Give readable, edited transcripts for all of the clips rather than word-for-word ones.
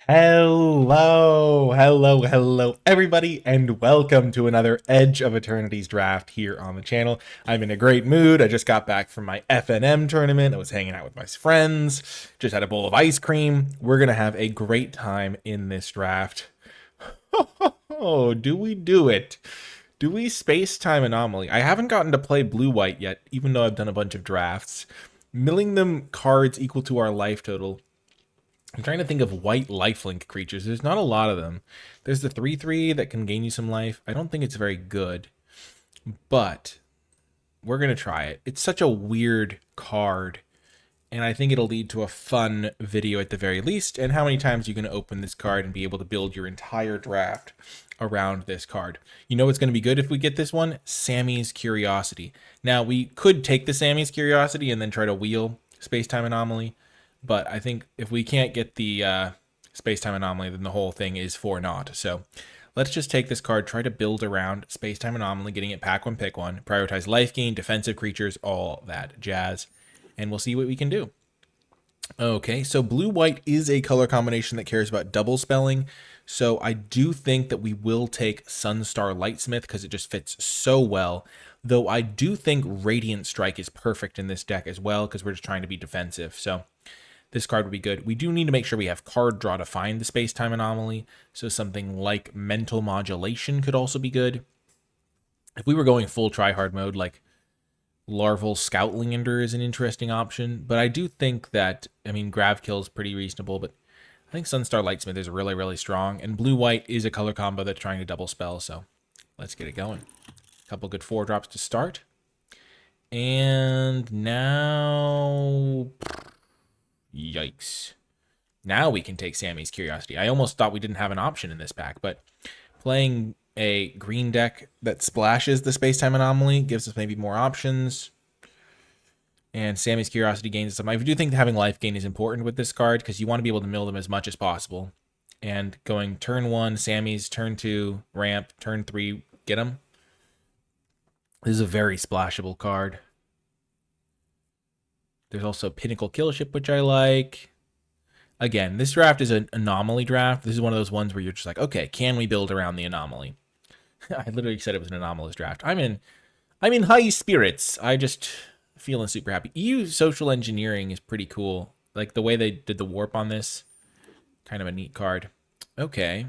Hello, everybody, and welcome to another Edge of Eternities Draft here on the channel. I'm in a great mood. I just got back from my FNM tournament. I was hanging out with my friends, just had a bowl of ice cream. We're going to have a great time in this draft. Oh, do we do it? Do we space-time anomaly? I haven't gotten to play blue-white yet, even though I've done a bunch of drafts. Milling them cards equal to our life total. I'm trying to think of white lifelink creatures. There's not a lot of them. There's the 3/3 that can gain you some life. I don't think it's very good, but we're going to try it. It's such a weird card, and I think it'll lead to a fun video at the very least, and how many times you can open this card and be able to build your entire draft around this card. You know what's going to be good if we get this one? Sammy's Curiosity. Now, we could take the Sammy's Curiosity and then try to wheel Space-Time Anomaly, but I think if we can't get the Space-Time Anomaly, then the whole thing is for naught. So let's just take this card, try to build around Space-Time Anomaly, getting it pack one, pick one, prioritize life gain, defensive creatures, all that jazz, and we'll see what we can do. Okay, so blue-white is a color combination that cares about double spelling, so I do think that we will take Sunstar Lightsmith because it just fits so well, though I do think Radiant Strike is perfect in this deck as well because we're just trying to be defensive, so this card would be good. We do need to make sure we have card draw to find the space-time anomaly, so something like Mental Modulation could also be good. If we were going full try-hard mode, like Larval Scout Leander is an interesting option, but I do think that, I mean, Gravkill is pretty reasonable, but I think Sunstar Lightsmith is really, really strong, and blue-white is a color combo that's trying to double spell, so let's get it going. A couple good 4-drops to start. And now... Yikes. Now we can take Sammy's Curiosity. I almost thought we didn't have an option in this pack, but playing a green deck that splashes the Space-Time Anomaly gives us maybe more options. And Sammy's Curiosity gains some. I do think having life gain is important with this card because you want to be able to mill them as much as possible. And going turn 1, Sammy's, turn 2, ramp, turn 3, get them. This is a very splashable card. There's also Pinnacle Killship, which I like. Again, this draft is an anomaly draft. This is one of those ones where you're just like, okay, can we build around the anomaly? I literally said it was an anomalous draft. I'm in high spirits. I just feeling super happy. EU Social Engineering is pretty cool. Like the way they did the warp on this, kind of a neat card. Okay.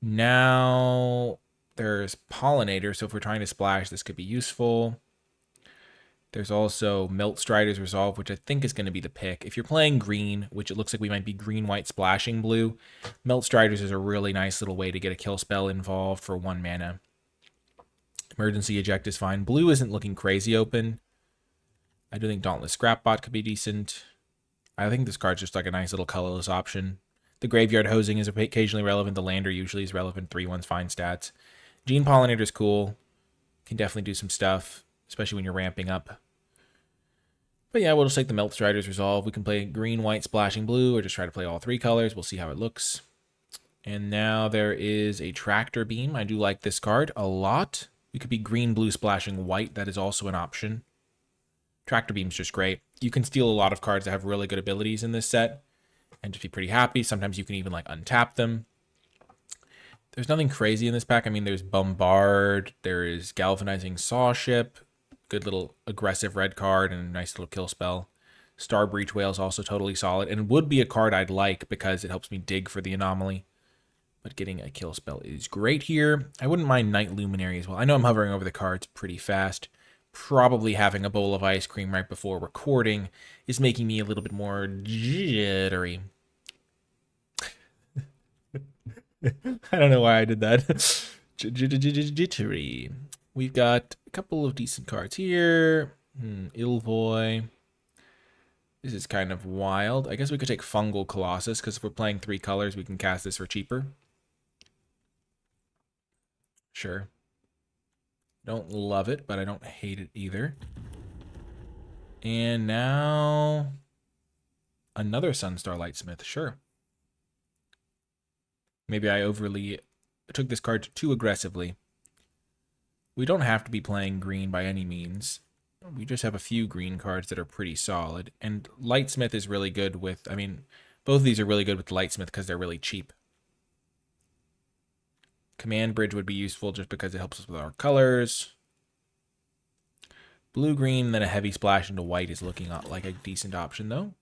Now there's Pollinator, so if we're trying to splash, this could be useful. There's also Melt Strider's Resolve, which I think is going to be the pick. If you're playing green, which it looks like we might be green-white splashing blue, Melt Striders is a really nice little way to get a kill spell involved for 1 mana. Emergency Eject is fine. Blue isn't looking crazy open. I do think Dauntless Scrapbot could be decent. I think this card's just like a nice little colorless option. The Graveyard Hosing is occasionally relevant. The Lander usually is relevant. 3/1's fine stats. Gene Pollinator is cool. Can definitely do some stuff, especially when you're ramping up. But yeah, we'll just take the Melt Strider's Resolve. We can play green, white, splashing blue, or just try to play all 3 colors. We'll see how it looks. And now there is a Tractor Beam. I do like this card a lot. We could be green, blue, splashing white. That is also an option. Tractor Beam's just great. You can steal a lot of cards that have really good abilities in this set and just be pretty happy. Sometimes you can even like untap them. There's nothing crazy in this pack. I mean, there's Bombard. There is Galvanizing Sawship. Good little aggressive red card and a nice little kill spell. Star Breach Whale is also totally solid and would be a card I'd like because it helps me dig for the anomaly. But getting a kill spell is great here. I wouldn't mind Night Luminary as well. I know I'm hovering over the cards pretty fast. Probably having a bowl of ice cream right before recording is making me a little bit more jittery. I don't know why I did that. Jittery. We've got a couple of decent cards here. Ilvoy. This is kind of wild. I guess we could take Fungal Colossus, because if we're playing 3 colors, we can cast this for cheaper. Sure. Don't love it, but I don't hate it either. And now... another Sunstar Lightsmith, sure. Maybe I took this card too aggressively. We don't have to be playing green by any means. We just have a few green cards that are pretty solid. And Lightsmith is really good with, I mean, Both of these are really good with Lightsmith because they're really cheap. Command Bridge would be useful just because it helps us with our colors. Blue-green, then a heavy splash into white is looking like a decent option, though.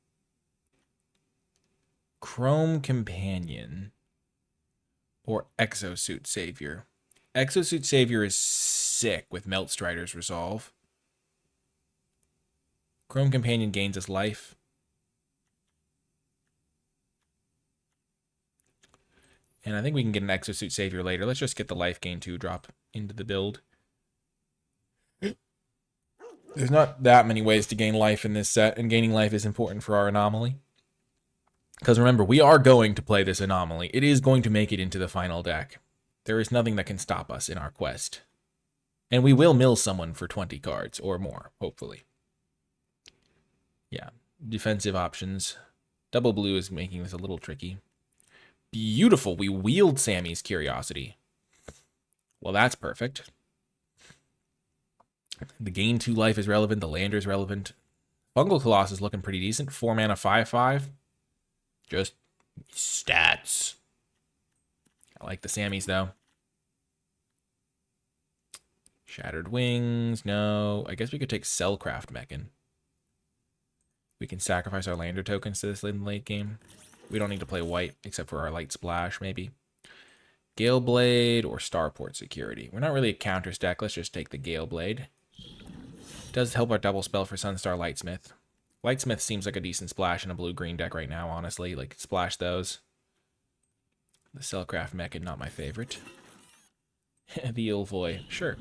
Chrome Companion or Exosuit Savior. Exosuit Savior is sick with Melt Strider's Resolve. Chrome Companion gains us life. And I think we can get an Exosuit Savior later. Let's just get the life gain 2 drop into the build. There's not that many ways to gain life in this set, and gaining life is important for our anomaly. Because remember, we are going to play this anomaly. It is going to make it into the final deck. There is nothing that can stop us in our quest. And we will mill someone for 20 cards or more, hopefully. Yeah, defensive options. Double blue is making this a little tricky. Beautiful, we wield Sammy's Curiosity. Well, that's perfect. The gain 2 life is relevant, the lander is relevant. Fungal Colossus is looking pretty decent. 4 mana, 5/5. Just stats. I like the Sammys, though. Shattered Wings, no. I guess we could take Cellcraft Mechan. We can sacrifice our lander tokens to this in the late game. We don't need to play white, except for our light splash, maybe. Gale Blade or Starport Security. We're not really a counters deck. Let's just take the Gale Blade. Does help our double spell for Sunstar Lightsmith. Lightsmith seems like a decent splash in a blue-green deck right now, honestly. Like, splash those. The Cellcraft Mechan, not my favorite. The Ilvoy, sure.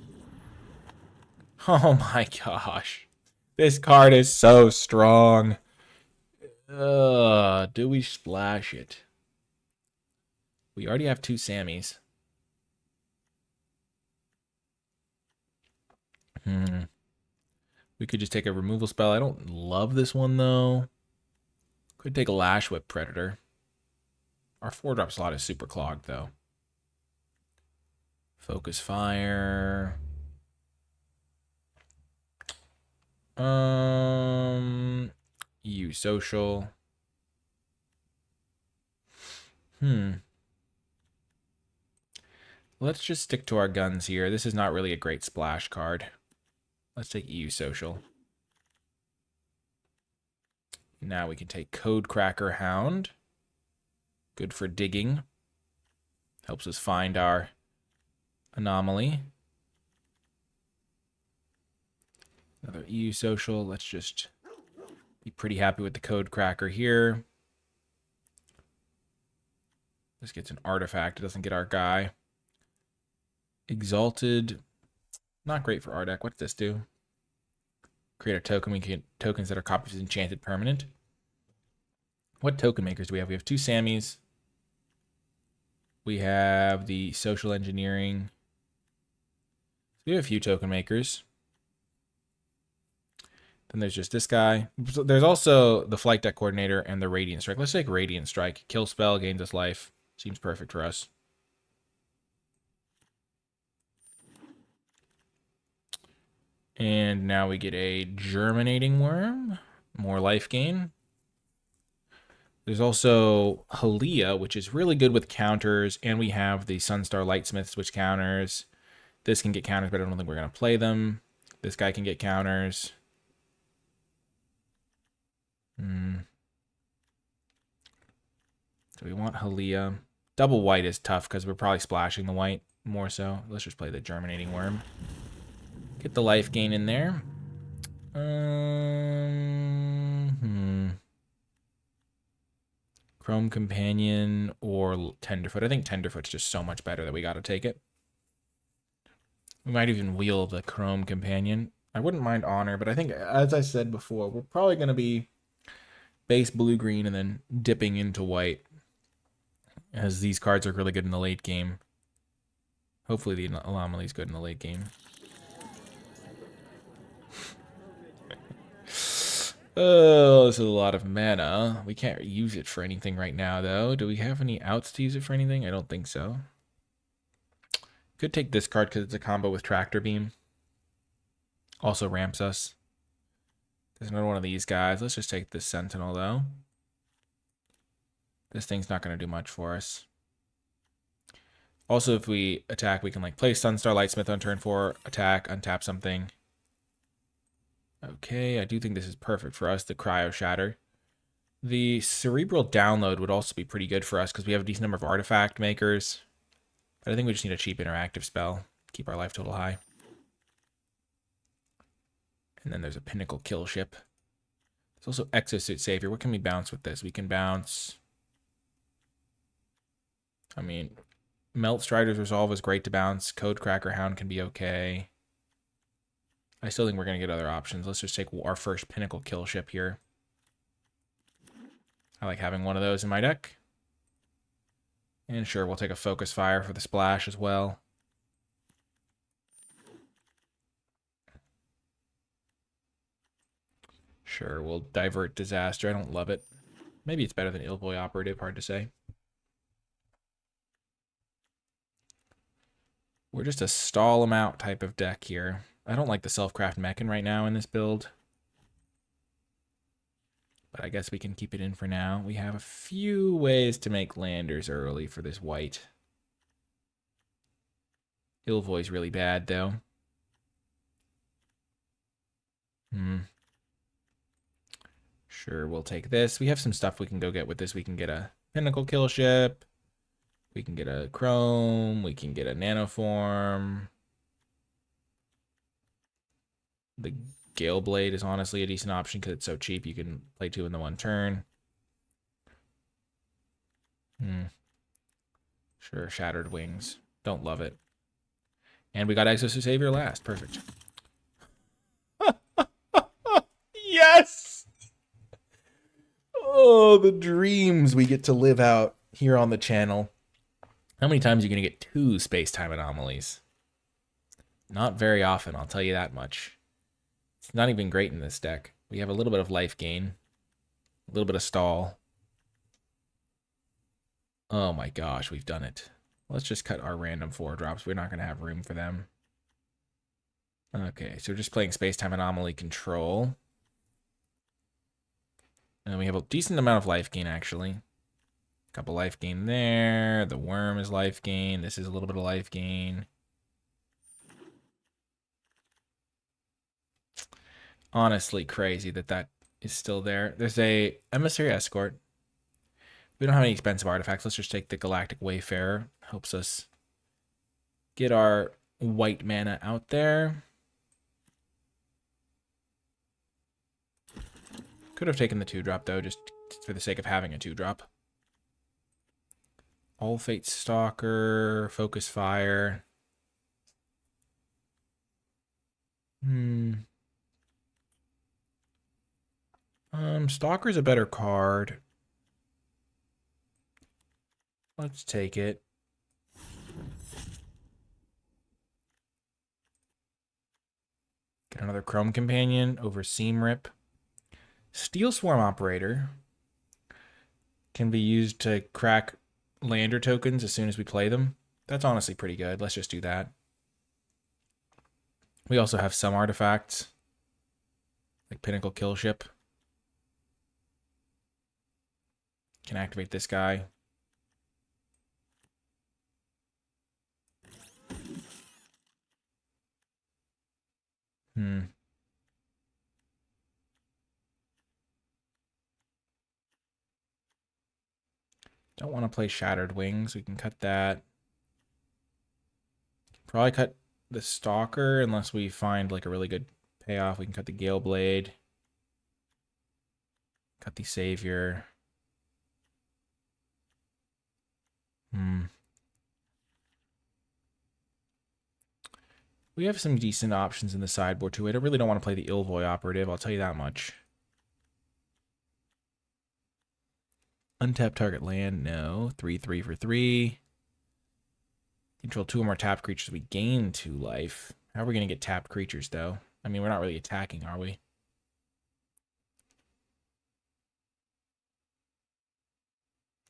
Oh my gosh. This card is so strong. Do we splash it? We already have 2 Sammys. We could just take a removal spell. I don't love this one, though. Could take a Lash Whip Predator. Our 4-drop slot is super clogged, though. Focus Fire. EU Social. Let's just stick to our guns here. This is not really a great splash card. Let's take EU Social. Now we can take Codecracker Hound. Good for digging. Helps us find our anomaly. Another EU Social. Let's just be pretty happy with the Codecracker here. This gets an artifact. It doesn't get our guy. Exalted. Not great for our deck. What's this do? Create a token. We can get tokens that are copies of Enchanted Permanent. What token makers do we have? We have 2 Sammys. We have the Social Engineering. We have a few token makers. Then there's just this guy. There's also the Flight Deck Coordinator and the Radiant Strike. Let's take Radiant Strike. Kill spell, gains us life. Seems perfect for us. And now we get a Germinating Worm. More life gain. There's also Halia, which is really good with counters. And we have the Sunstar Lightsmiths, which counters. This can get counters, but I don't think we're going to play them. This guy can get counters. Do we want Halia? Double white is tough because we're probably splashing the white more so. Let's just play the Germinating Worm. Get the life gain in there. Chrome Companion or Tenderfoot. I think Tenderfoot's just so much better that we got to take it. We might even wheel the Chrome Companion. I wouldn't mind Honor, but I think, as I said before, we're probably going to be base blue-green and then dipping into white, as these cards are really good in the late game. Hopefully the Anomaly's good in the late game. Oh, this is a lot of mana. We can't use it for anything right now, though. Do we have any outs to use it for anything? I don't think so. Could take this card because it's a combo with Tractor Beam. Also ramps us. There's another one of these guys. Let's just take this Sentinel, though. This thing's not going to do much for us. Also, if we attack, we can like play Sunstar Lightsmith on turn 4, attack, untap something. Okay, I do think this is perfect for us, the Cryo Shatter. The Cerebral Download would also be pretty good for us because we have a decent number of artifact makers. But I think we just need a cheap interactive spell. Keep our life total high. And then there's a Pinnacle Kill Ship. There's also Exosuit Savior. What can we bounce with this? We can bounce... I mean, Melt Strider's Resolve is great to bounce. Code Cracker Hound can be okay. I still think we're going to get other options. Let's just take our first Pinnacle Kill Ship here. I like having one of those in my deck. And sure, we'll take a Focus Fire for the splash as well. Sure, we'll Divert Disaster. I don't love it. Maybe it's better than Illvoy Operative, hard to say. We're just a stall them out type of deck here. I don't like the Self-Craft Mechan right now in this build. But I guess we can keep it in for now. We have a few ways to make landers early for this white. Illvoy's really bad, though. Sure, we'll take this. We have some stuff we can go get with this. We can get a Pinnacle Kill Ship. We can get a Chrome. We can get a Nanoform. The Gale Blade is honestly a decent option because it's so cheap. You can play 2 in the 1 turn. Sure, Shattered Wings. Don't love it. And we got Exosuit Savior last. Perfect. Yes! Oh, the dreams we get to live out here on the channel. How many times are you going to get 2 space-time anomalies? Not very often, I'll tell you that much. It's not even great in this deck. We have a little bit of life gain. A little bit of stall. Oh my gosh, we've done it. Let's just cut our random 4-drops. We're not going to have room for them. Okay, so we're just playing Space-Time Anomaly Control. And we have a decent amount of life gain, actually. Couple life gain there. The worm is life gain. This is a little bit of life gain. Honestly, crazy that that is still there. There's a Emissary Escort. We don't have any expensive artifacts. Let's just take the Galactic Wayfarer. Helps us get our white mana out there. Could have taken the 2-drop, though, just for the sake of having a 2-drop. All Fate Stalker, Focus Fire. Stalker's a better card. Let's take it. Get another Chrome Companion over Seam Rip. Steel Swarm Operator can be used to crack lander tokens as soon as we play them. That's honestly pretty good. Let's just do that. We also have some artifacts, like Pinnacle Kill Ship. Can activate this guy. Don't want to play Shattered Wings. We can cut that. Probably cut the Stalker unless we find like a really good payoff. We can cut the Gale Blade. Cut the Savior. We have some decent options in the sideboard too. I really don't want to play the Illvoy Operative, I'll tell you that much. Untap target land, no. 3/3 for 3. Control 2 or more tapped creatures. We gain 2 life. How are we going to get tapped creatures, though? I mean, we're not really attacking, are we?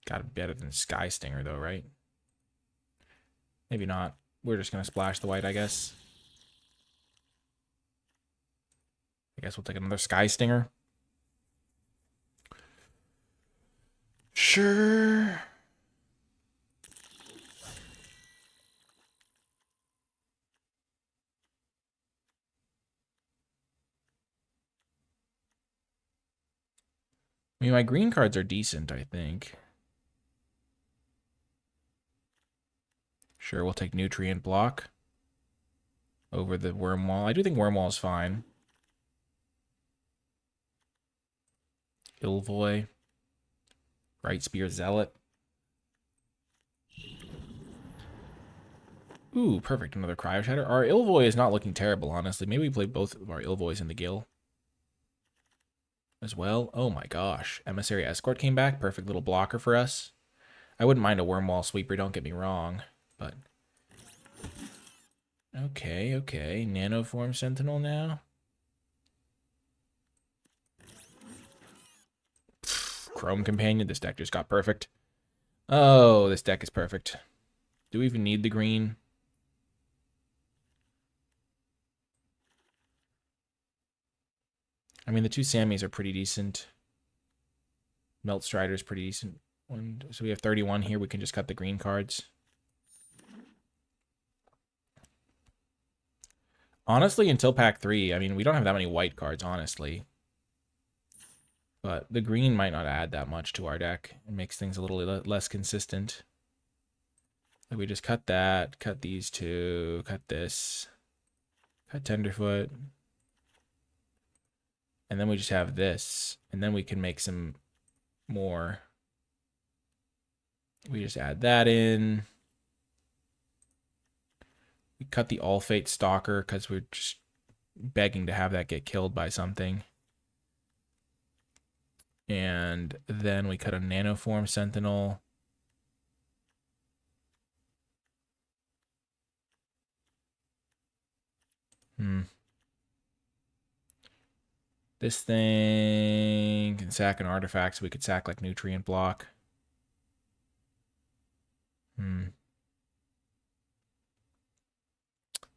Gotta be better than Sky Stinger, though, right? Maybe not. We're just going to splash the white, I guess. I guess we'll take another Sky Stinger. Sure. I mean, my green cards are decent, I think. Sure, we'll take Nutrient Block over the Wormwall. I do think Wormwall is fine. Ilvoy. Bright Spear Zealot. Ooh, perfect. Another Cryo Shatter. Our Ilvoy is not looking terrible, honestly. Maybe we play both of our Ilvoys in the Gill as well. Oh my gosh. Emissary Escort came back. Perfect little blocker for us. I wouldn't mind a Wormwall Sweeper, don't get me wrong. But okay, okay. Nanoform Sentinel now. Chrome Companion. This deck just got perfect. Oh, this deck is perfect. Do we even need the green? I mean, the two Sammys are pretty decent. Melt Strider's pretty decent. So we have 31 here. We can just cut the green cards. Honestly, until pack 3, I mean, we don't have that many white cards, honestly. But the green might not add that much to our deck. It makes things a little less consistent. Like we just cut that, cut these two, cut this, cut Tenderfoot. And then we just have this. And then we can make some more. We just add that in. We cut the All Fate Stalker because we're just begging to have that get killed by something. And then we cut a Nanoform Sentinel. This thing can sack an artifact, so we could sack like Nutrient Block.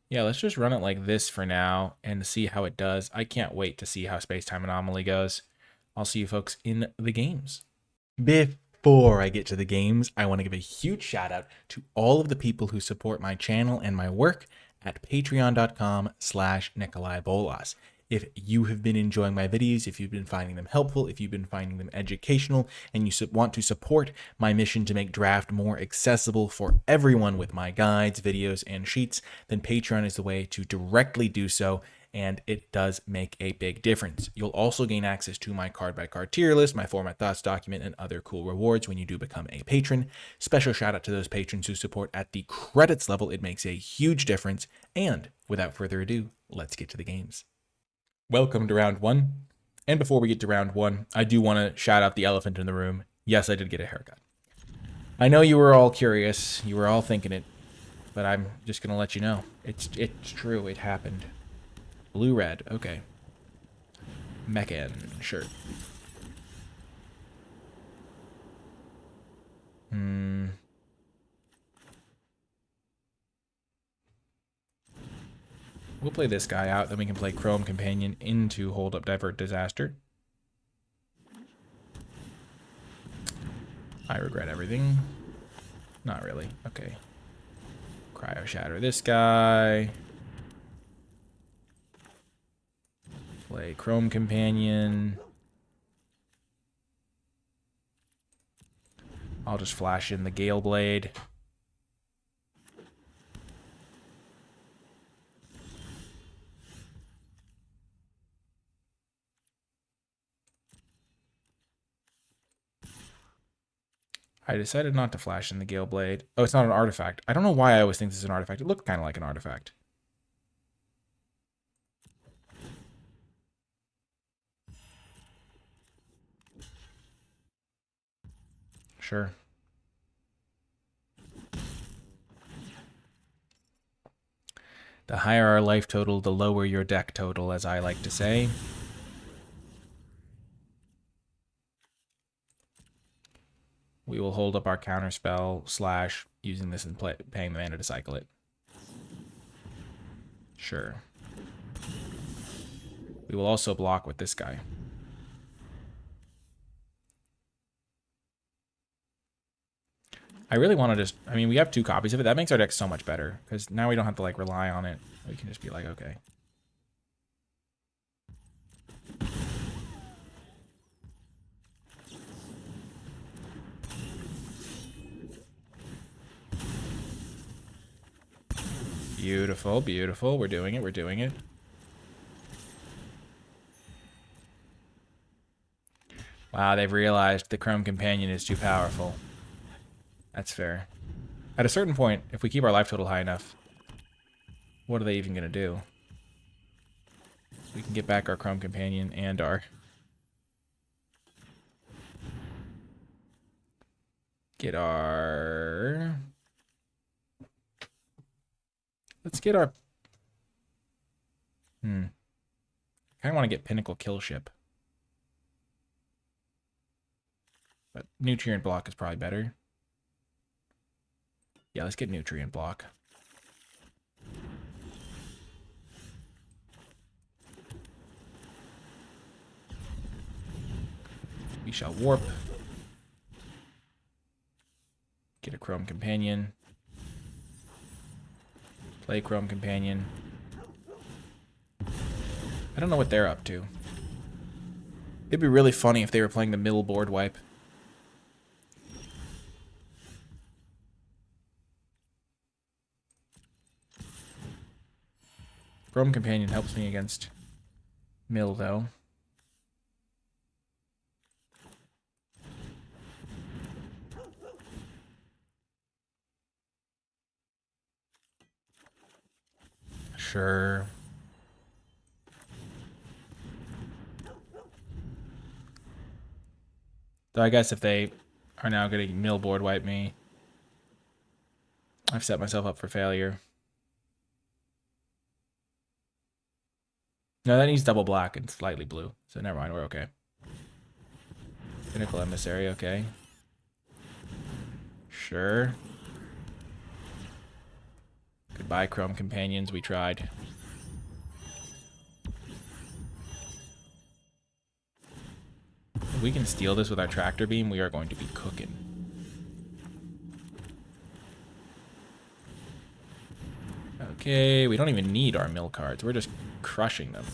Yeah, let's just run it like this for now and see how it does. I can't wait to see how Space-Time Anomaly goes. I'll see you folks in the games. Before I get to the games, I want to give a huge shout out to all of the people who support my channel and my work at patreon.com/NicolaiBolas. If you have been enjoying my videos, if you've been finding them helpful, if you've been finding them educational, and you want to support my mission to make draft more accessible for everyone with my guides, videos, and sheets, then Patreon is the way to directly do so, and it does make a big difference. You'll also gain access to my card-by-card tier list, my Format Thoughts document, and other cool rewards when you do become a patron. Special shout out to those patrons who support at the credits level. It makes a huge difference. And without further ado, let's get to the games. Welcome to round 1. And before we get to round 1, I do want to shout out the elephant in the room. Yes, I did get a haircut. I know you were all curious. You were all thinking it. But I'm just going to let you know. It's true. It happened. Blue-red. Okay. Mechan. Sure. We'll play this guy out, then we can play Chrome Companion into Hold Up, Divert, Disaster. I regret everything. Not really. Okay. Cryo Shatter this guy. Play Chrome Companion. I'll just flash in the Gale Blade. I decided not to flash in the Gale Blade. Oh, it's not an artifact. I don't know why I always think this is an artifact. It looked kind of like an artifact. Sure. The higher our life total, the lower your deck total, as I like to say. We will hold up our counterspell / using this and paying the mana to cycle it. Sure. We will also block with this guy. I really want to just... I mean, we have 2 copies of it. That makes our deck so much better. Because now we don't have to, like, rely on it. We can just be like, okay. Beautiful, beautiful. We're doing it, we're doing it. Wow, they've realized the Chrome Companion is too powerful. That's fair. At a certain point, if we keep our life total high enough, what are they even going to do? We can get back our Chrome Companion and our... Get our... Let's get our... I kind of want to get Pinnacle Kill Ship. But Nutrient Block is probably better. Yeah, let's get Nutrient Block. We shall warp. Get a Chrome Companion. Play Chrome Companion. I don't know what they're up to. It'd be really funny if they were playing the middle board wipe. Chrome Companion helps me against mill, though. Sure. Though I guess if they are now going to mill board wipe me, I've set myself up for failure. No, that needs double black and slightly blue. So never mind, we're okay. Pinnacle Emissary, okay. Sure. Goodbye, Chrome Companions. We tried. If we can steal this with our Tractor Beam, we are going to be cooking. Okay, we don't even need our mill cards. We're just crushing them.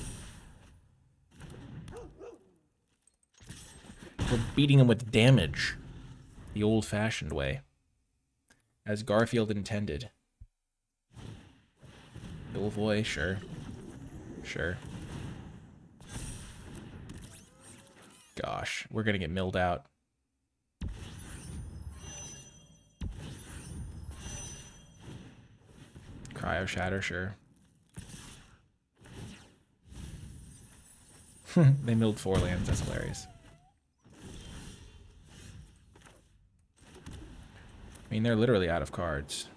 We're beating them with damage. The old-fashioned way. As Garfield intended. Ilvoy, sure. Sure. Gosh, we're gonna get milled out. Cryo Shatter, sure. They milled 4 lands, that's hilarious. I mean, they're literally out of cards.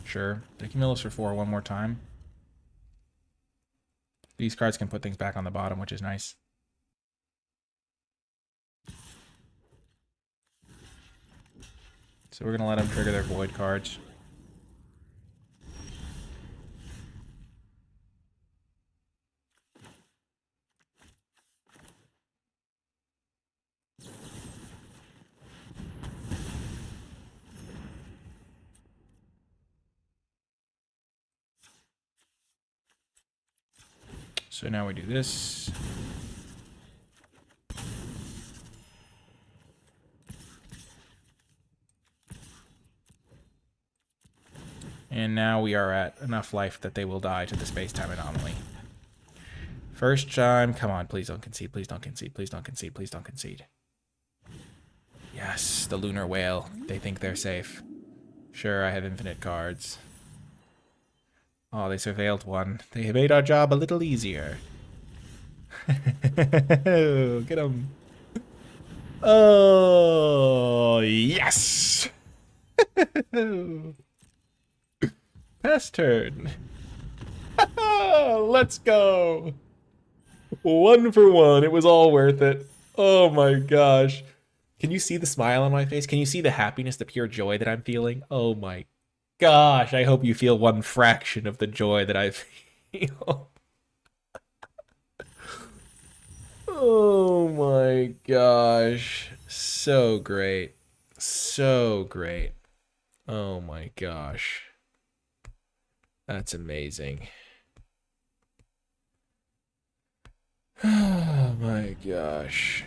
Sure. They can mill us for 4 one more time. These cards can put things back on the bottom, which is nice. So we're going to let them trigger their void cards. So now we do this. And now we are at enough life that they will die to the space-time anomaly. First time, come on, please don't concede, please don't concede, please don't concede, please don't concede. Yes, the lunar whale. They think they're safe. Sure, I have infinite cards. Oh, they surveilled one. They made our job a little easier. Get him. Oh, yes! Pass turn. Let's go! 1 for 1. It was all worth it. Oh my gosh. Can you see the smile on my face? Can you see the happiness, the pure joy that I'm feeling? Oh my gosh. I hope you feel one fraction of the joy that I feel. Oh my gosh. So great. So great. Oh my gosh. That's amazing. Oh my gosh.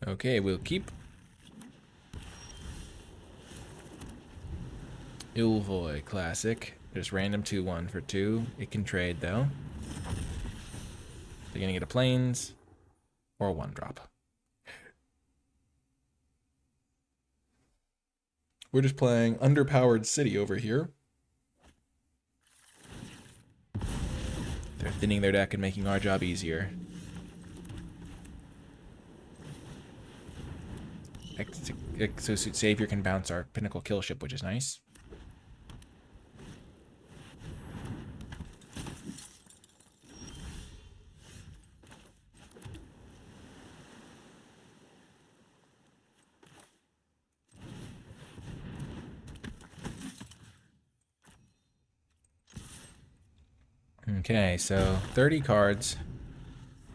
Okay, we'll keep Ilvoy Classic. Just random 2-1 for 2. It can trade though. They're gonna get a plains or a 1-drop. We're just playing Underpowered City over here. They're thinning their deck and making our job easier. Exosuit Savior can bounce our Pinnacle Kill Ship, which is nice. Okay, so 30 cards.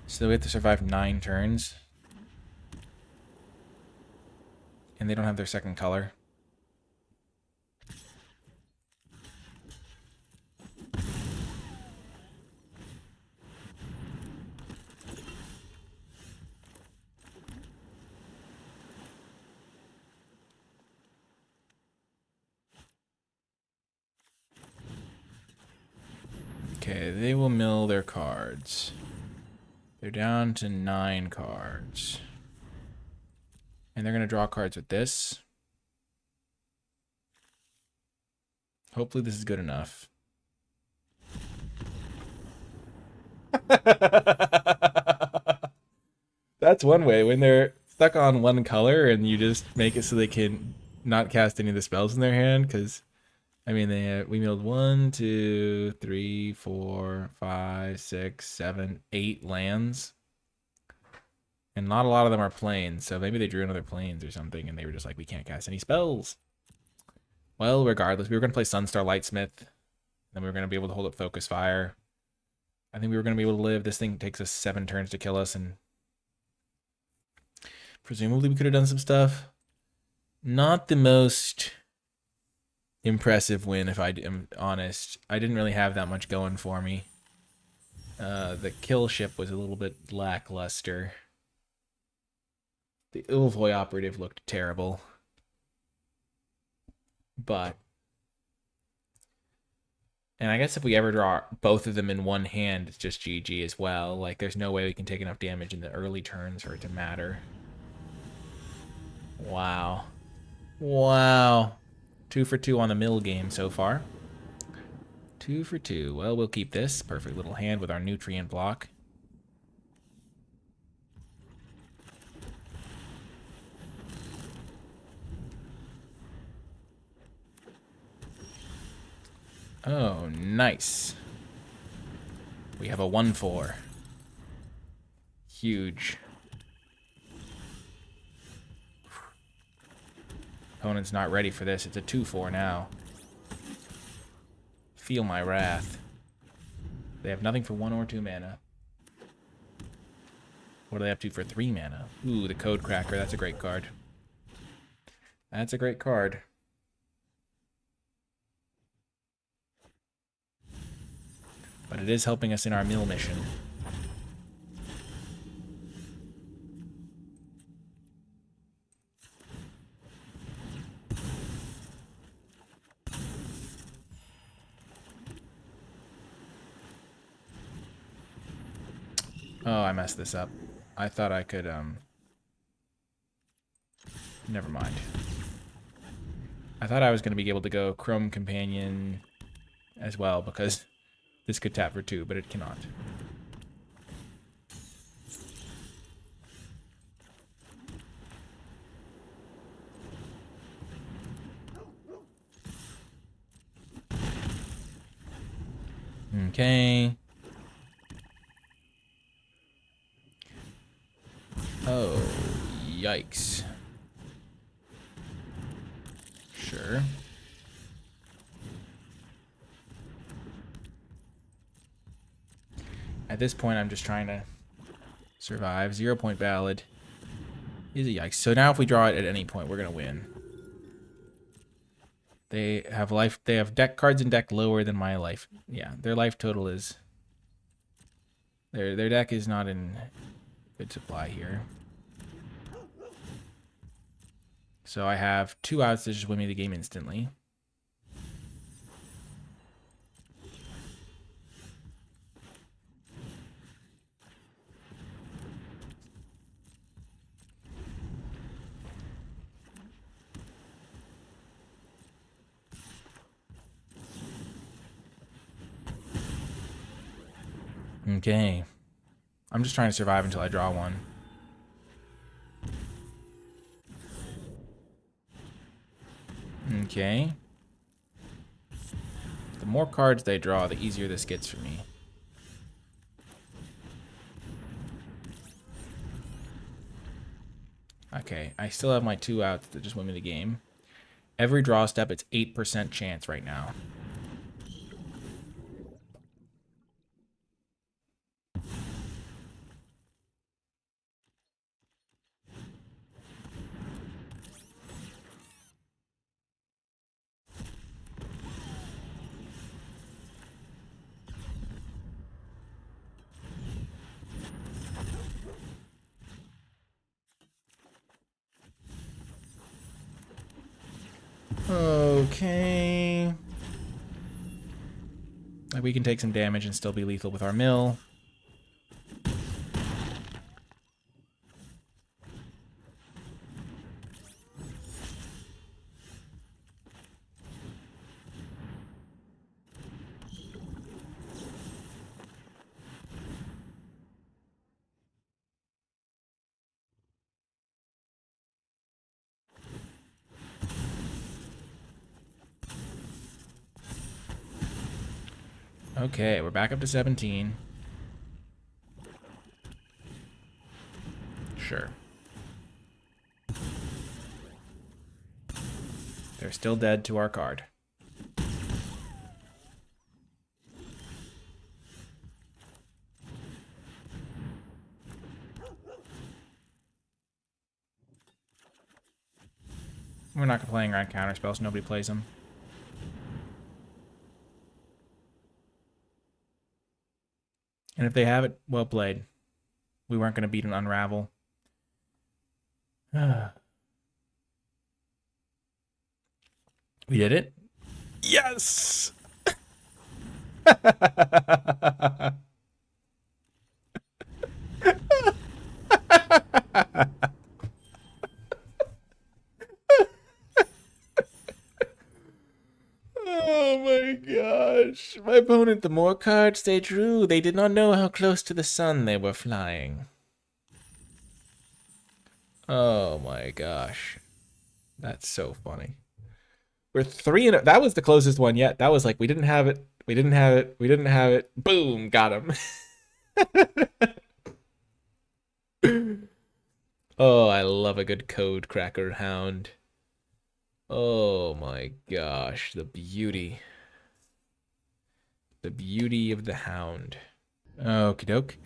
So we have to survive 9 turns. And they don't have their second color. Okay, they will mill their cards. They're down to 9 cards. And they're going to draw cards with this. Hopefully this is good enough. That's one way. When they're stuck on one color and you just make it so they can not cast any of the spells in their hand, because I mean we milled 1, 2, 3, 4, 5, 6, 7, 8 lands. And not a lot of them are planes, so maybe they drew another planes or something and they were just like, we can't cast any spells. Well, regardless, we were going to play Sunstar Lightsmith. Then we were going to be able to hold up Focus Fire. I think we were going to be able to live. This thing takes us 7 turns to kill us, and presumably we could have done some stuff. Not the most impressive win, if I am honest. I didn't really have that much going for me. The kill ship was a little bit lackluster. The Ilvoy operative looked terrible. But, and I guess if we ever draw both of them in one hand, it's just GG as well. Like, there's no way we can take enough damage in the early turns for it to matter. Wow. Wow. 2 for 2 on the mill game so far. 2 for 2. Well, we'll keep this. Perfect little hand with our nutrient block. Oh, nice. We have a 1-4. Huge. Opponent's not ready for this. It's a 2-4 now. Feel my wrath. They have nothing for 1 or 2 mana. What do they have to for 3 mana? Ooh, the Code Cracker. That's a great card. That's a great card. But it is helping us in our mill mission. Oh, I messed this up. I thought I could, Never mind. I thought I was going to be able to go Chrome Companion as well, because this could tap for 2, but it cannot. Okay. Oh, yikes. Sure. At this point, I'm just trying to survive. 0 point ballad is a yikes. So now if we draw it at any point, we're going to win. They have life. They have deck cards in deck lower than my life. Yeah, their life total is... Their deck is not in good supply here. So I have 2 outs to just win me the game instantly. Okay. I'm just trying to survive until I draw one. Okay. The more cards they draw, the easier this gets for me. Okay, I still have my 2 outs that just win me the game. Every draw step, it's 8% chance right now. Okay. We can take some damage and still be lethal with our mill. Okay, we're back up to 17. Sure. They're still dead to our card. We're not playing around counter spells. Nobody plays them. And if they have it, well played. We weren't going to beat an Unravel. We did it? Yes! Oh my gosh. My opponent, the more cards they drew, they did not know how close to the sun they were flying. Oh my gosh. That's so funny. We're 3-0. That was the closest one yet. That was like, we didn't have it. We didn't have it. We didn't have it. Boom, got him. Oh, I love a good code cracker hound. Oh my gosh, the beauty. The beauty of the hound. Okie doke.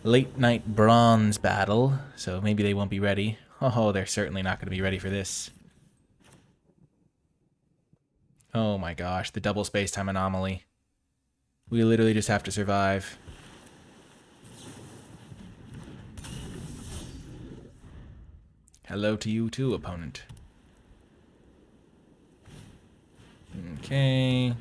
Late night bronze battle, so maybe they won't be ready. Oh, they're certainly not going to be ready for this. Oh my gosh, the double space-time anomaly. We literally just have to survive. Hello to you too, opponent. Okay.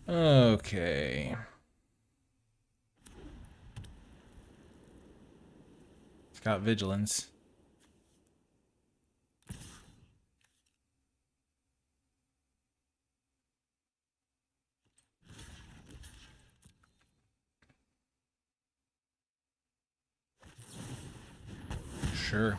Okay. It's got vigilance. Sure.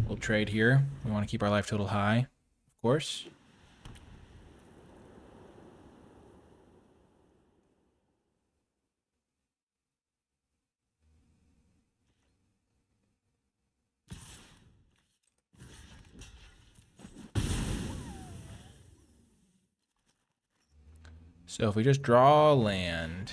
We'll trade here. We want to keep our life total high, of course. So if we just draw land.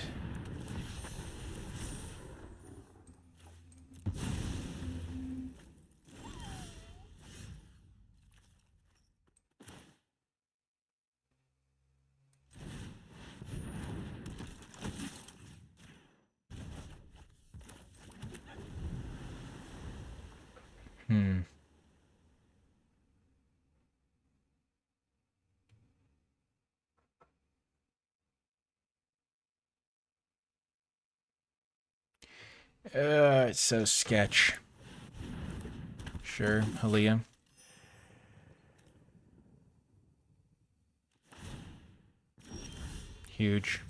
It's so sketch. Sure, Halia. Huge.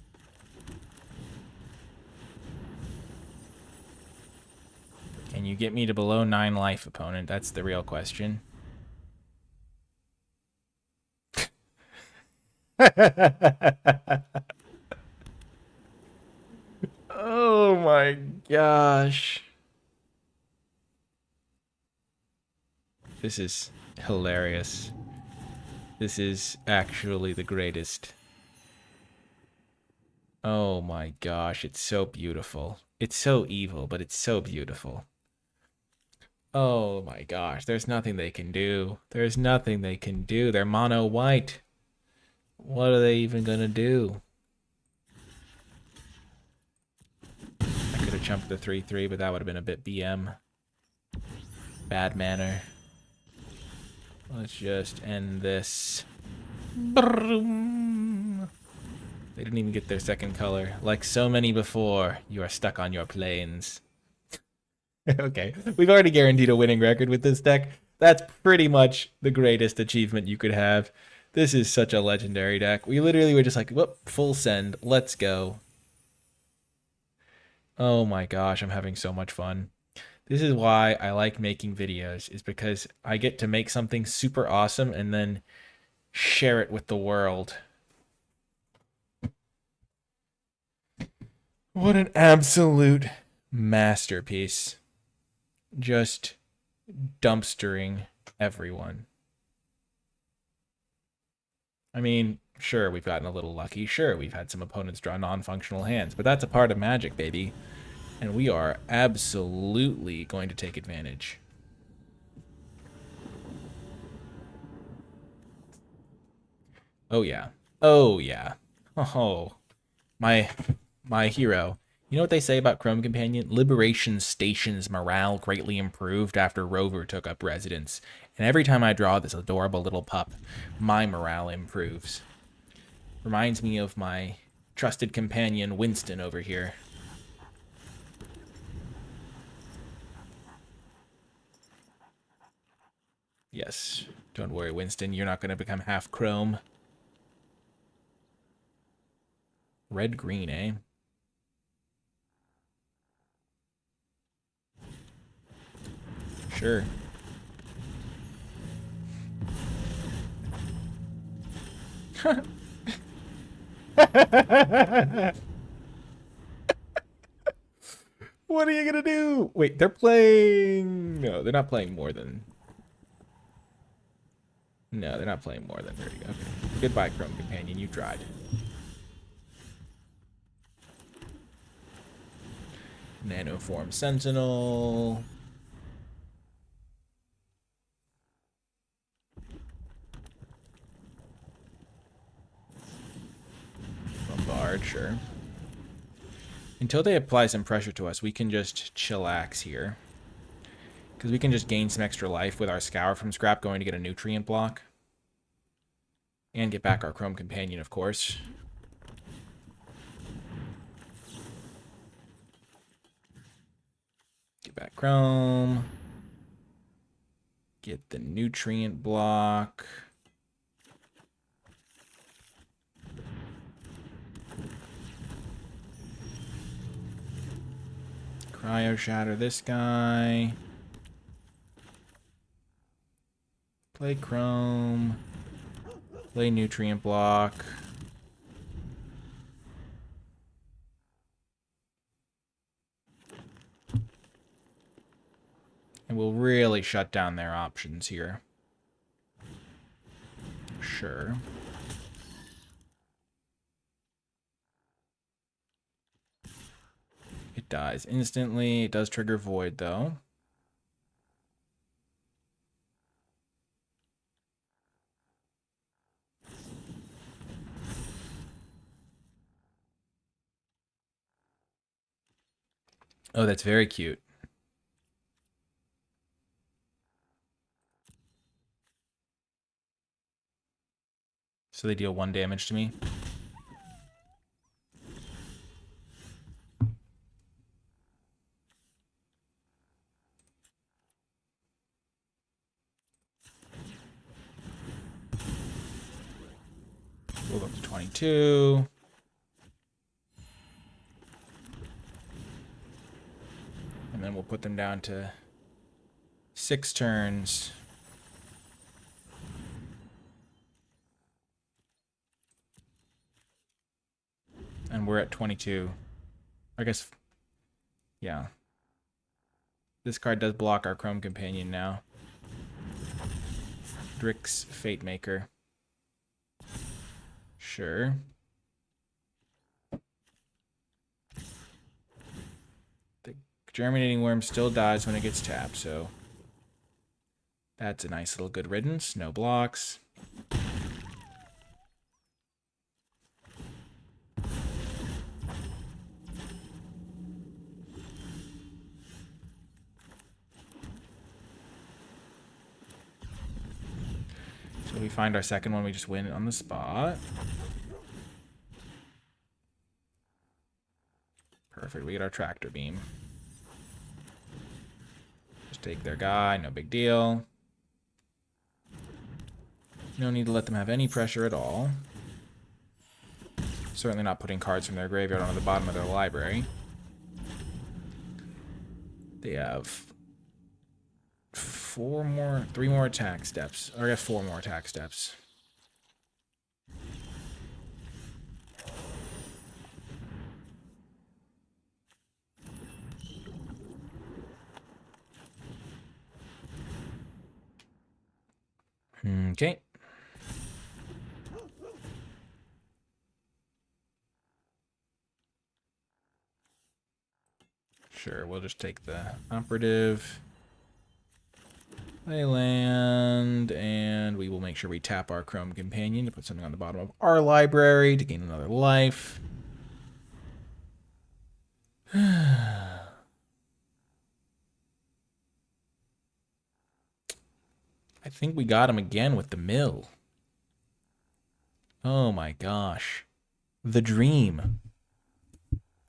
Can you get me to below 9 life, opponent? That's the real question. Oh my gosh. This is hilarious. This is actually the greatest. Oh my gosh, it's so beautiful. It's so evil, but it's so beautiful. Oh my gosh, there's nothing they can do. There's nothing they can do. They're mono white. What are they even gonna do? I could have jumped the 3/3, but that would have been a bit BM. Bad manner. Let's just end this. Broom. They didn't even get their second color. Like so many before, you are stuck on your planes. Okay, we've already guaranteed a winning record with this deck. That's pretty much the greatest achievement you could have. This is such a legendary deck. We literally were just like, whoop, full send, let's go. Oh my gosh, I'm having so much fun. This is why I like making videos, is because I get to make something super awesome and then share it with the world. What an absolute masterpiece. Just dumpstering everyone. I mean, sure, we've gotten a little lucky. Sure, we've had some opponents draw non-functional hands, but that's a part of Magic, baby. And we are absolutely going to take advantage. Oh yeah. Oh yeah. Oh, my hero. You know what they say about Chrome Companion? Liberation Station's morale greatly improved after Rover took up residence. And every time I draw this adorable little pup, my morale improves. Reminds me of my trusted companion Winston over here. Yes, don't worry, Winston. You're not going to become half chrome. Red-green, eh? Sure. What are you going to do? Wait, they're playing... No, they're not playing more than... No, they're not playing more than 30. Okay. Goodbye, Chrome Companion. You tried. Nanoform Sentinel. Bombard, sure. Until they apply some pressure to us, we can just chillax here. Because we can just gain some extra life with our Scour from Scrap going to get a nutrient block. And get back our Chrome Companion, of course. Get back Chrome. Get the nutrient block. Cryo Shatter this guy. Play Chrome. Play nutrient block. And we'll really shut down their options here. Sure. It dies instantly. It does trigger Void, though. Oh, that's very cute. So they deal 1 damage to me. We'll go up to 22. And then we'll put them down to 6 turns. And we're at 22. I guess, yeah. This card does block our Chrome Companion now. Drix Fate Maker. Sure. The Germinating Worm still dies when it gets tapped, so that's a nice little good riddance. No blocks. So we find our second one, we just win it on the spot. Perfect, we get our Tractor Beam. Just take their guy, no big deal. No need to let them have any pressure at all. Certainly not putting cards from their graveyard onto the bottom of their library. They have 3 more attack steps. Or I guess 4 more attack steps. Okay. Sure, we'll just take the operative. They land, and we will make sure we tap our Chrome Companion to put something on the bottom of our library to gain another life. I think we got him again with the mill. Oh my gosh. The dream.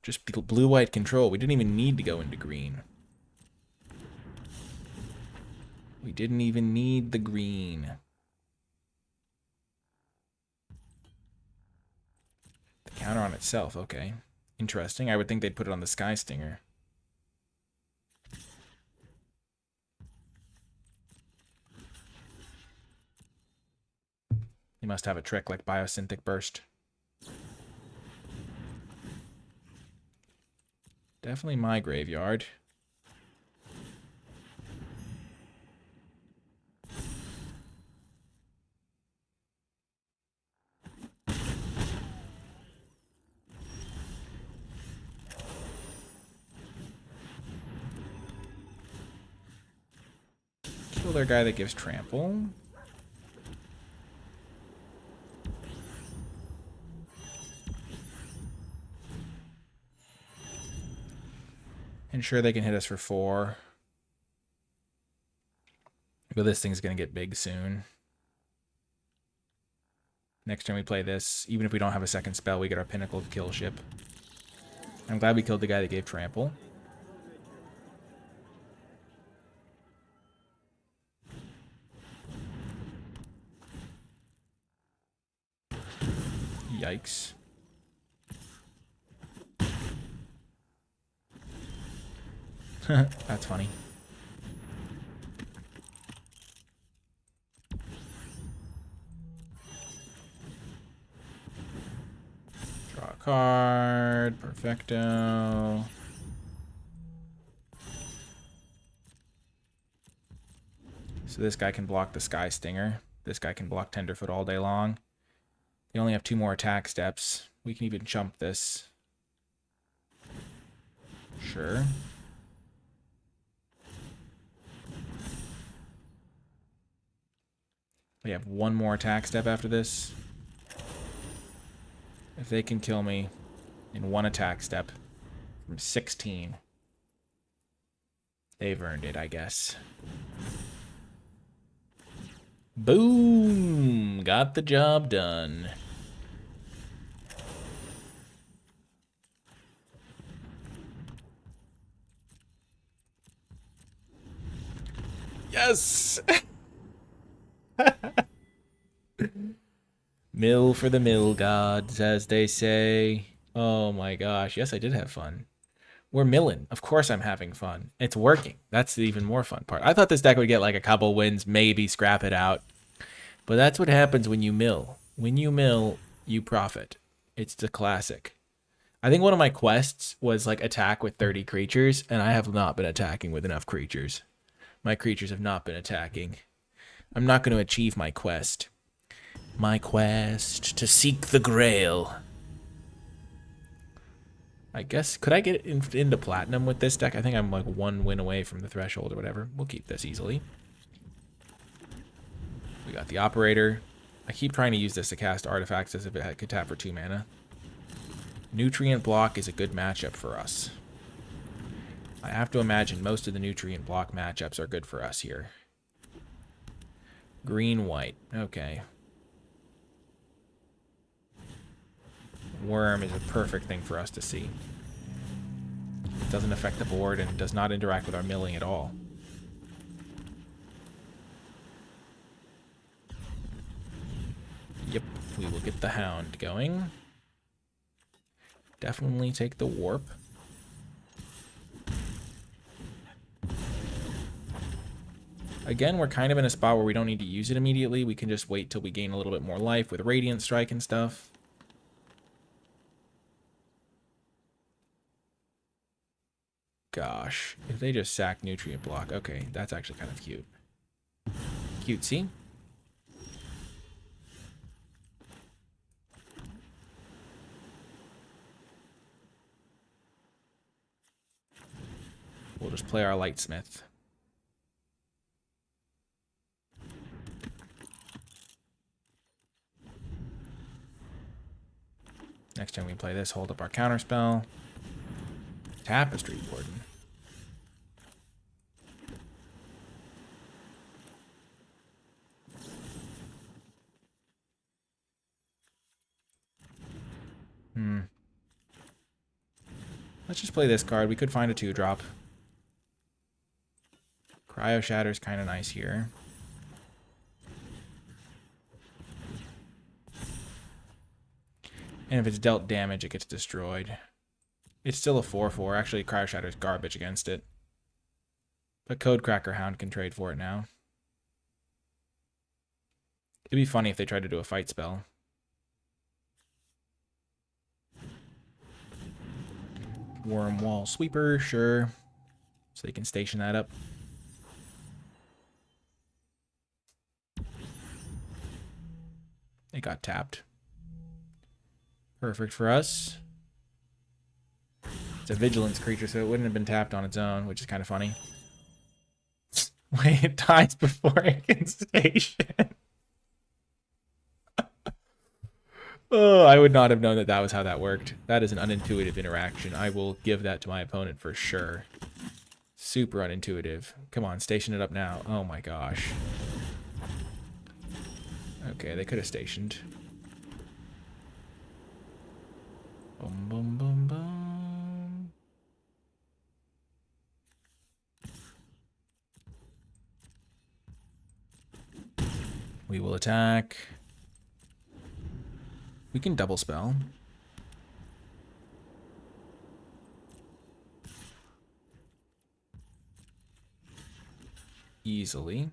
Just blue-white control. We didn't even need to go into green. We didn't even need the green. The counter on itself, okay. Interesting. I would think they'd put it on the Sky Stinger. They must have a trick like Biosynthetic Burst. Definitely my graveyard. Kill their guy that gives trample. Ensure they can hit us for 4. But this thing's going to get big soon. Next time we play this, even if we don't have a second spell, we get our Pinnacle kill ship. I'm glad we killed the guy that gave Trample. Yikes. That's funny. Draw a card. Perfecto. So this guy can block the Sky Stinger. This guy can block Tenderfoot all day long. They only have 2 more attack steps. We can even jump this. Sure. We have 1 more attack step after this. If they can kill me in 1 attack step from 16, they've earned it, I guess. Boom! Got the job done. Yes! Mill for the mill gods, as they say. Oh my gosh. Yes, I did have fun. We're milling. Of course I'm having fun. It's working. That's the even more fun part. I thought this deck would get like a couple wins, maybe scrap it out. But that's what happens when you mill. When you mill, you profit. It's the classic. I think one of my quests was like attack with 30 creatures, and I have not been attacking with enough creatures. My creatures have not been attacking. I'm not going to achieve my quest. My quest to seek the Grail. I guess, could I get into Platinum with this deck? I think I'm like 1 win away from the threshold or whatever. We'll keep this easily. We got the Operator. I keep trying to use this to cast artifacts as if it could tap for 2 mana. Nutrient Block is a good matchup for us. I have to imagine most of the Nutrient Block matchups are good for us here. Green-white. Okay. Worm is a perfect thing for us to see. It doesn't affect the board and does not interact with our milling at all. Yep, we will get the Hound going. Definitely take the Warp. Again, we're kind of in a spot where we don't need to use it immediately. We can just wait till we gain a little bit more life with Radiant Strike and stuff. Gosh, if they just sack Nutrient Block. Okay, that's actually kind of cute. Cutesy. We'll just play our Lightsmith. Next time we play this, hold up our counterspell. Tapestry Warden. Let's just play this card. We could find a 2-drop. Cryo Shatter's kind of nice here. And if it's dealt damage, it gets destroyed. It's still a 4/4. Actually, Cryo Shatter's garbage against it. But Codecracker Hound can trade for it now. It'd be funny if they tried to do a fight spell. Worm Wall Sweeper, sure. So they can station that up. It got tapped. Perfect for us. It's a vigilance creature, so it wouldn't have been tapped on its own, which is kind of funny. Wait, it dies before it can station. Oh, I would not have known that that was how that worked. That is an unintuitive interaction. I will give that to my opponent for sure. Super unintuitive. Come on, station it up now. Oh my gosh. Okay, they could have stationed. Boom, boom, boom, boom. We will attack. We can double spell. Easily.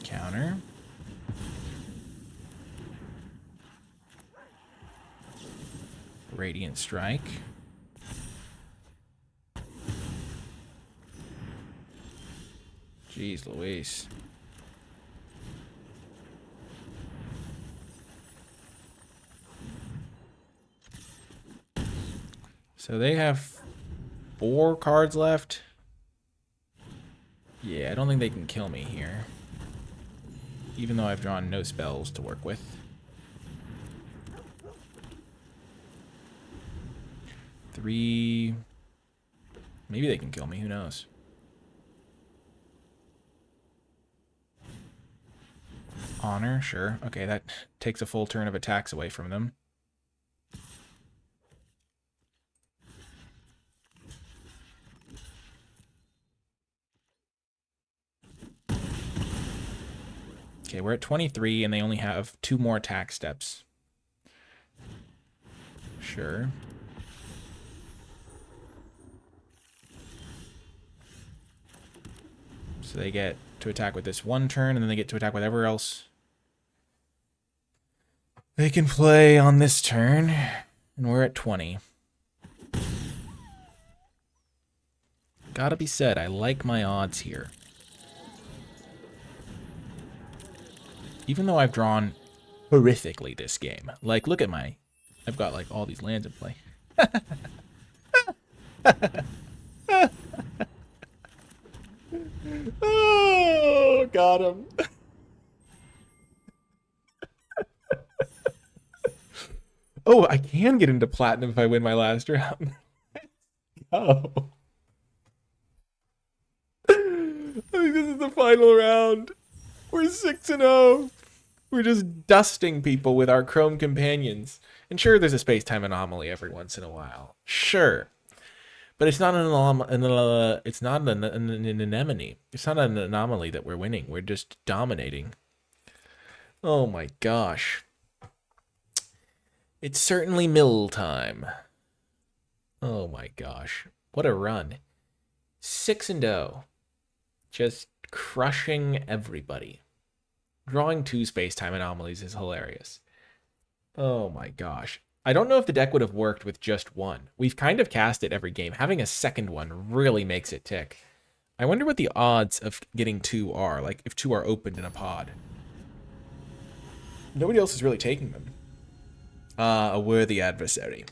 Counter. Radiant Strike. Jeez Louise. So they have 4 cards left. Yeah, I don't think they can kill me here. Even though I've drawn no spells to work with. Three. Maybe they can kill me, who knows? Honor, sure. Okay, that takes a full turn of attacks away from them. Okay, we're at 23 and they only have 2 more attack steps. Sure. So they get to attack with this 1 turn and then they get to attack whatever else they can play on this turn. And we're at 20. Gotta be said, I like my odds here. Even though I've drawn horrifically this game. Like, look at my... I've got, like, all these lands in play. Oh, got him. Oh, I can get into platinum if I win my last round. Oh. I think this is the final round. We're 6-0. We're just dusting people with our Chrome companions. And sure, there's a space-time anomaly every once in a while. Sure. But it's not an anemone. It's not an anomaly that we're winning. We're just dominating. Oh my gosh. It's certainly mill time. Oh my gosh. What a run. 6-0. Just crushing everybody. Drawing 2 space-time anomalies is hilarious. Oh my gosh. I don't know if the deck would have worked with just 1. We've kind of cast it every game. Having a second one really makes it tick. I wonder what the odds of getting 2 are, like if 2 are opened in a pod. Nobody else is really taking them. A worthy adversary.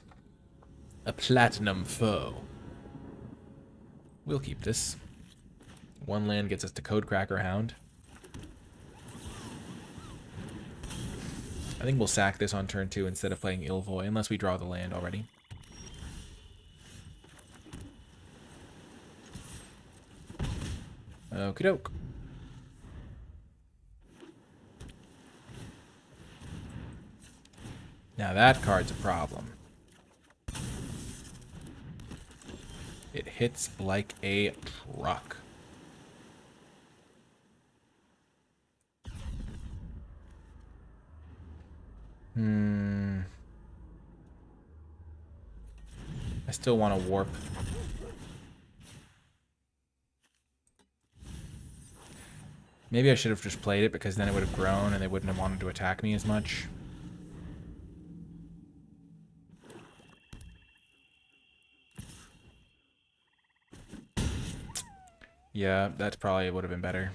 A platinum foe. We'll keep this. 1 land gets us to Codecracker Hound. I think we'll sack this on turn 2 instead of playing Ilvoy, unless we draw the land already. Okie doke. Now that card's a problem. It hits like a truck. I still want to warp. Maybe I should have just played it because then it would have grown and they wouldn't have wanted to attack me as much. Yeah, that probably would have been better.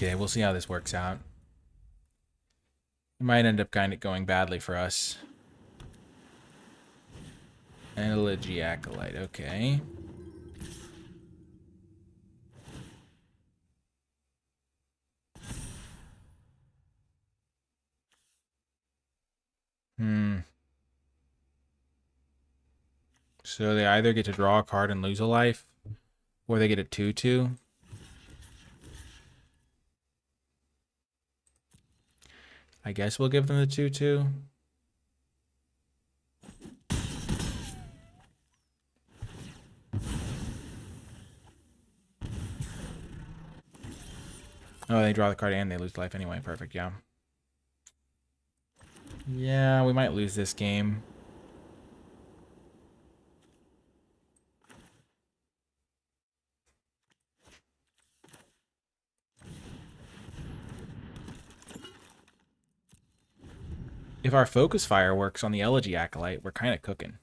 Okay, we'll see how this works out. It might end up kind of going badly for us. Elegy Acolyte, okay. So they either get to draw a card and lose a life, or they get a 2/2. I guess we'll give them the 2/2. Oh, they draw the card and they lose life anyway. Perfect, yeah. Yeah, we might lose this game. If our Focus Fire works on the Elegy Acolyte, we're kind of cooking.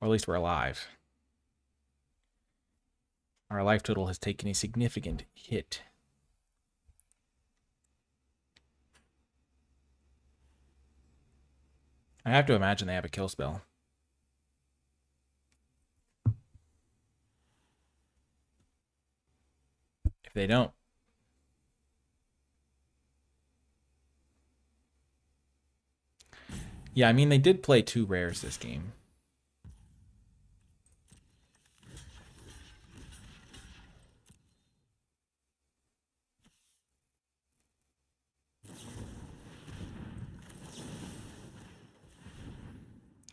Or at least we're alive. Our life total has taken a significant hit. I have to imagine they have a kill spell. If they don't, yeah, I mean, they did play 2 rares this game.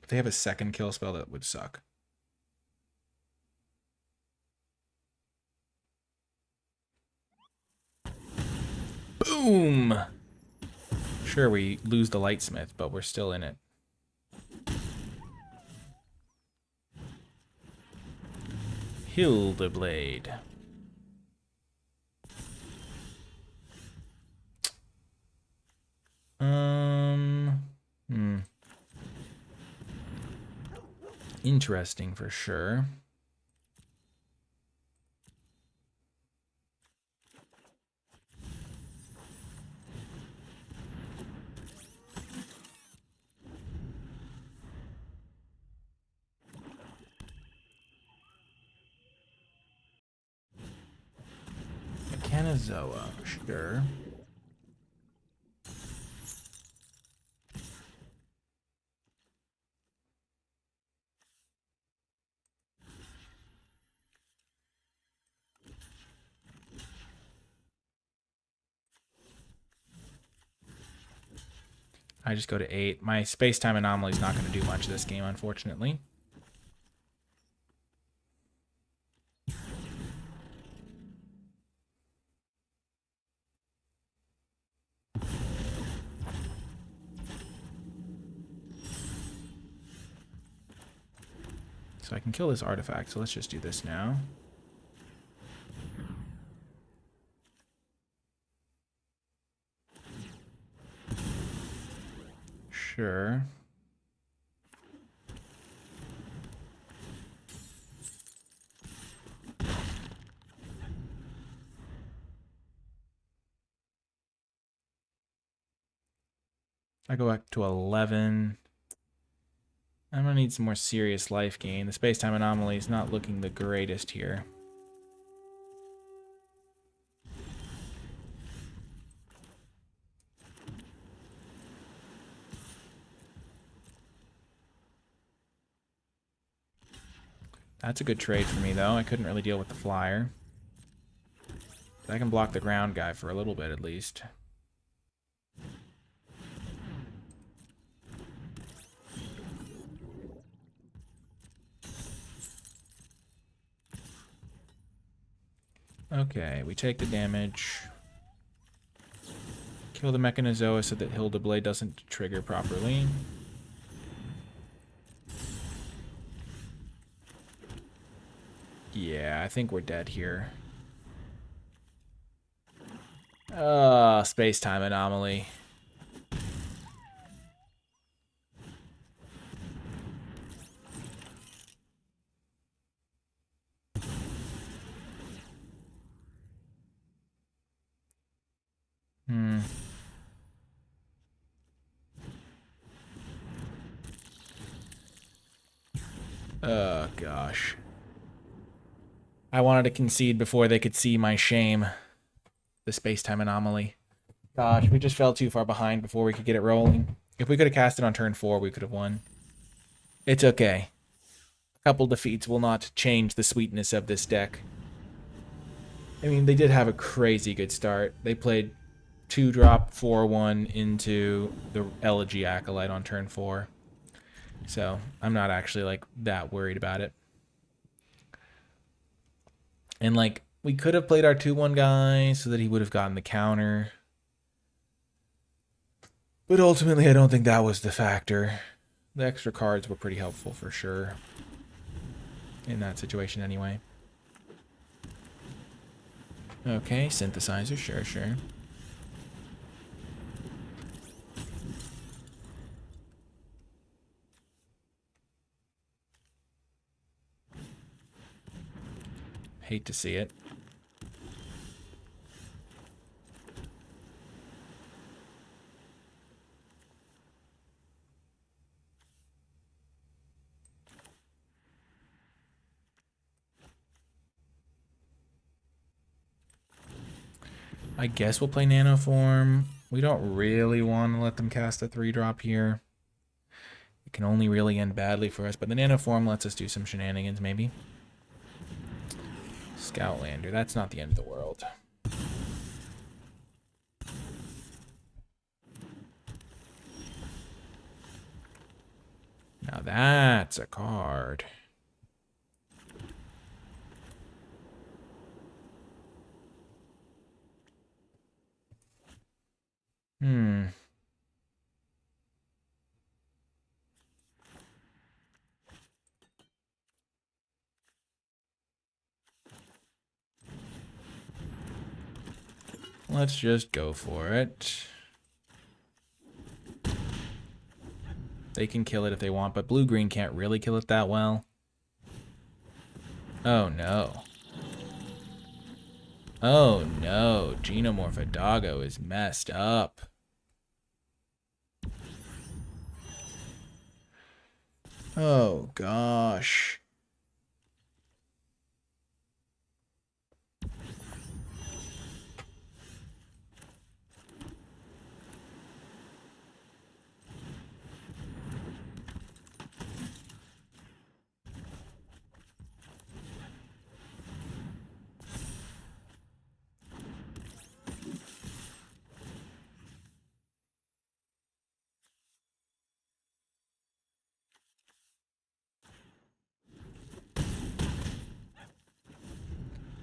If they have a second kill spell, that would suck. Boom! Sure, we lose the Lightsmith, but we're still in it. Hildeblade. Interesting for sure. Mechanizoa, sure. I just go to 8. My space-time anomaly is not going to do much this game, unfortunately. So I can kill this artifact, so let's just do this now. Sure. I go back to 11. I'm going to need some more serious life gain. The space-time anomaly is not looking the greatest here. That's a good trade for me, though. I couldn't really deal with the flyer. But I can block the ground guy for a little bit, at least. Okay, we take the damage. Kill the Mechanizoa so that Hildeblade doesn't trigger properly. Yeah, I think we're dead here. Space-time anomaly. Oh, gosh. I wanted to concede before they could see my shame. The space-time anomaly. Gosh, we just fell too far behind before we could get it rolling. If we could have cast it on turn 4, we could have won. It's okay. A couple defeats will not change the sweetness of this deck. I mean, they did have a crazy good start. They played 2-drop 4-1 into the Elegy Acolyte on turn 4. So I'm not actually like that worried about it. And like we could have played our 2-1 guy so that he would have gotten the counter. But ultimately I don't think that was the factor. The extra cards were pretty helpful for sure. In that situation anyway. Okay, synthesizer, sure. Hate to see it. I guess we'll play Nanoform. We don't really want to let them cast a 3-drop here. It can only really end badly for us, but the Nanoform lets us do some shenanigans, maybe. Scoutlander, that's not the end of the world. Now that's a card. Let's just go for it. They can kill it if they want, but blue-green can't really kill it that well. Oh, no. Oh, no. Xenomorphodago is messed up. Oh, gosh.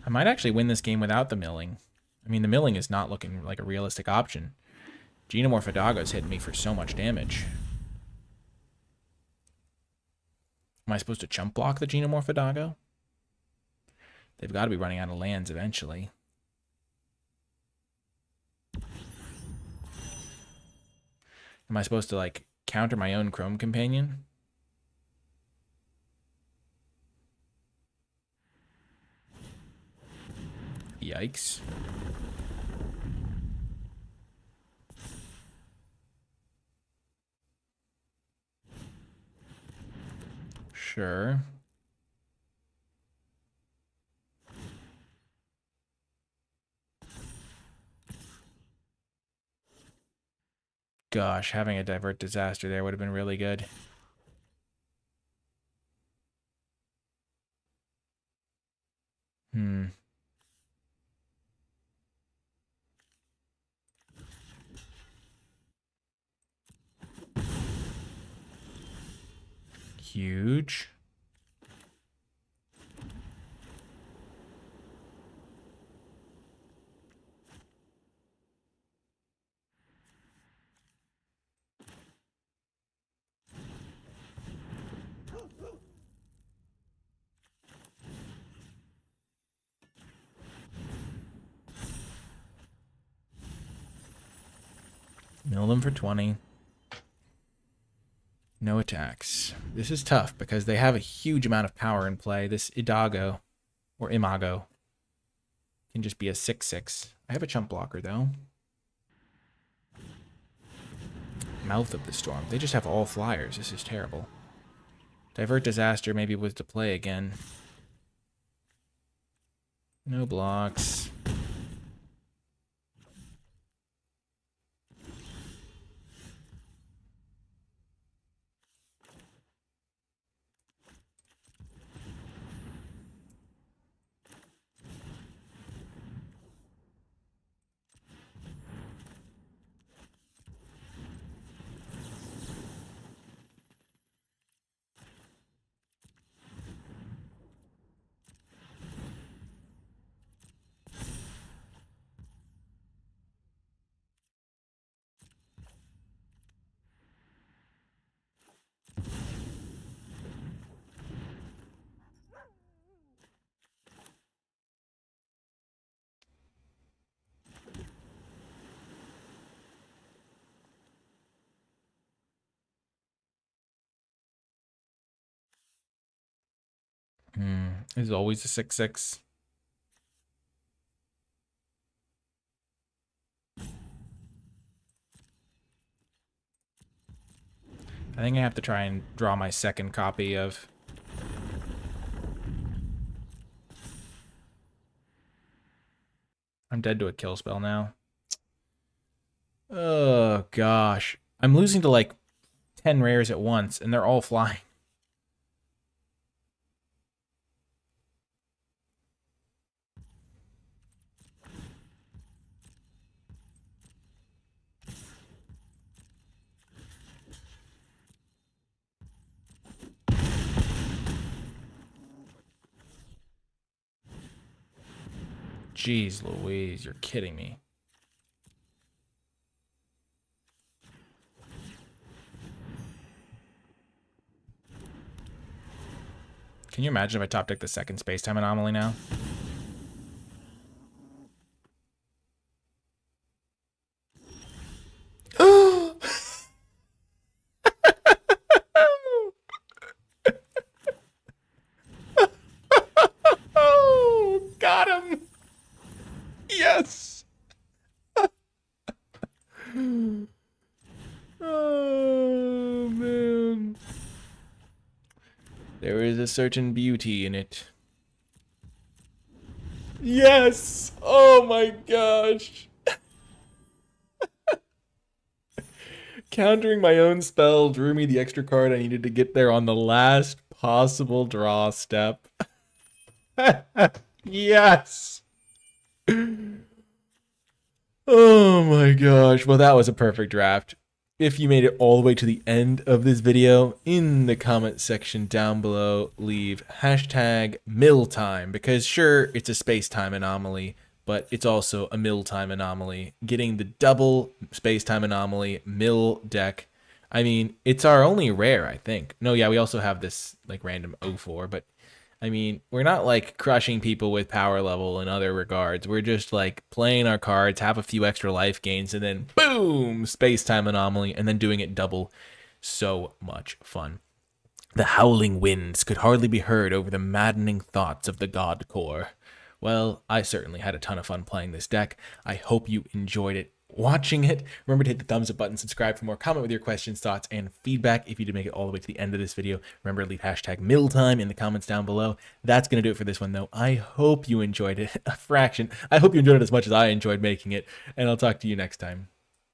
I might actually win this game without the milling. I mean, the milling is not looking like a realistic option. Xenomorphodago's hitting me for so much damage. Am I supposed to chump block the Xenomorphodago? They've got to be running out of lands eventually. Am I supposed to, like, counter my own Chrome Companion? Yikes. Sure. Gosh, having a Divert Disaster there would have been really good. Huge. Mill them for 20. No attacks. This is tough because they have a huge amount of power in play. This Idago, or Imago, can just be a 6/6. I have a chump blocker, though. Mouth of the Storm. They just have all flyers. This is terrible. Divert Disaster maybe was to play again. No blocks. This is always a 6/6. I think I have to try and draw my second copy of... I'm dead to a kill spell now. Oh, gosh. I'm losing to, like, 10 rares at once, and they're all flying. Jeez Louise, you're kidding me. Can you imagine if I top deck the second space-time anomaly now? Oh, got him! Yes! Oh, man. There is a certain beauty in it. Yes! Oh my gosh! Countering my own spell drew me the extra card I needed to get there on the last possible draw step. Yes! Oh my gosh. Well, that was a perfect draft. If you made it all the way to the end of this video, in the comment section down below, leave hashtag milltime, because sure, it's a space-time anomaly, but it's also a mill-time anomaly. Getting the double space-time anomaly mill deck, I mean, it's our only rare, I think. No, yeah, we also have this like random 04, but I mean, we're not like crushing people with power level in other regards. We're just like playing our cards, have a few extra life gains, and then boom, space-time anomaly, and then doing it double. So much fun. The howling winds could hardly be heard over the maddening thoughts of the God Core. Well, I certainly had a ton of fun playing this deck. I hope you enjoyed it watching it. Remember to hit the thumbs up button, subscribe for more, comment with your questions, thoughts, and feedback. If you did make it all the way to the end of this video, remember to leave hashtag milltime in the comments down below. That's going to do it for this one, though. I hope you enjoyed it a fraction. I hope you enjoyed it as much as I enjoyed making it, and I'll talk to you next time.